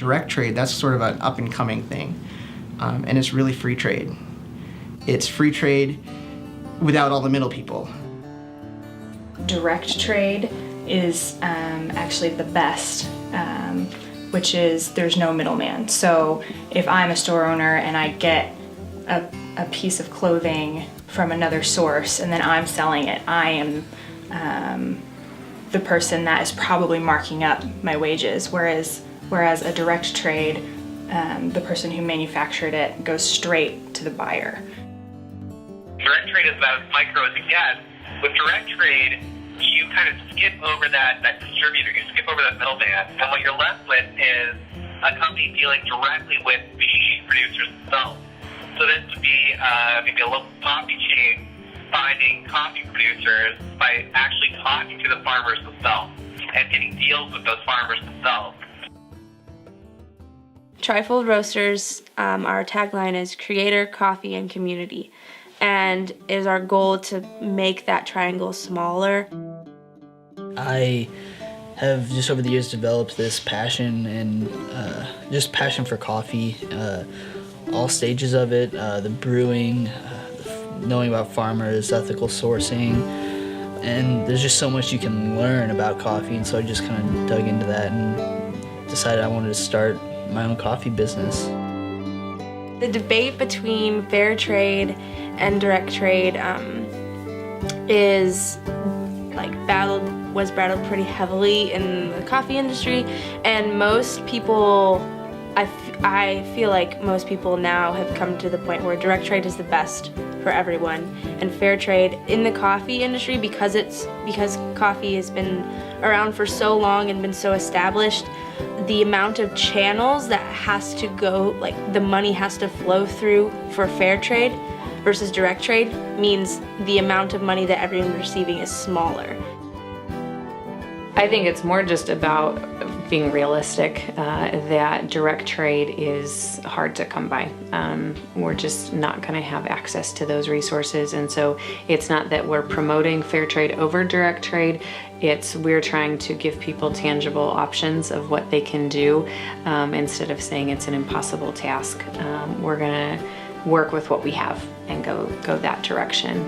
Direct trade, that's sort of an up-and-coming thing, and it's really free trade. It's free trade without all the middle people. Direct trade is actually the best, which is there's no middleman. So if I'm a store owner and I get a piece of clothing from another source and then I'm selling it, I am the person that is probably marking up my wages, whereas a direct trade, the person who manufactured it goes straight to the buyer. Direct trade is about as micro as it gets. With direct trade, you kind of skip over that distributor, you skip over that middleman, and what you're left with is a company dealing directly with the producers themselves. So this would be maybe a local coffee chain finding coffee producers by actually talking to the farmers themselves and getting deals with those farmers themselves. Trifold Roasters, our tagline is Creator, Coffee, and Community, and it is our goal to make that triangle smaller. I have just over the years developed this passion and just passion for coffee, all stages of it, the brewing, knowing about farmers, ethical sourcing, and there's just so much you can learn about coffee, and so I just kind of dug into that and decided I wanted to start my own coffee business. The debate between fair trade and direct trade was battled pretty heavily in the coffee industry, and most people, I feel like most people now have come to the point where direct trade is the best for everyone, and fair trade in the coffee industry, because coffee has been around for so long and been so established, the amount of channels that has to go, like the money has to flow through for fair trade versus direct trade, means the amount of money that everyone's receiving is smaller. I think it's more just about being realistic, that direct trade is hard to come by. We're just not going to have access to those resources, and so it's not that we're promoting fair trade over direct trade, it's we're trying to give people tangible options of what they can do, instead of saying it's an impossible task. We're going to work with what we have and go that direction.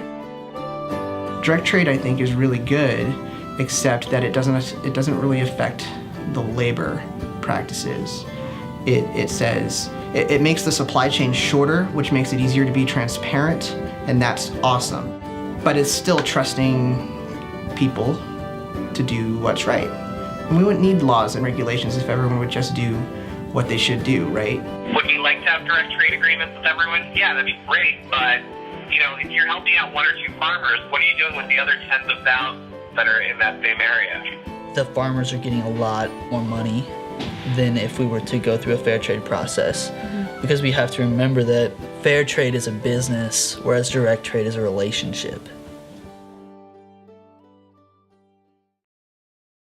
Direct trade, I think, is really good, except that it doesn't really affect the labor practices. It says it makes the supply chain shorter, which makes it easier to be transparent, and that's awesome. But it's still trusting people to do what's right. And we wouldn't need laws and regulations if everyone would just do what they should do, right? Would we like to have direct trade agreements with everyone? Yeah, that'd be great, but if you're helping out one or two farmers, what are you doing with the other tens of thousands that are in that same area? The farmers are getting a lot more money than if we were to go through a fair trade process, because we have to remember that fair trade is a business, whereas direct trade is a relationship.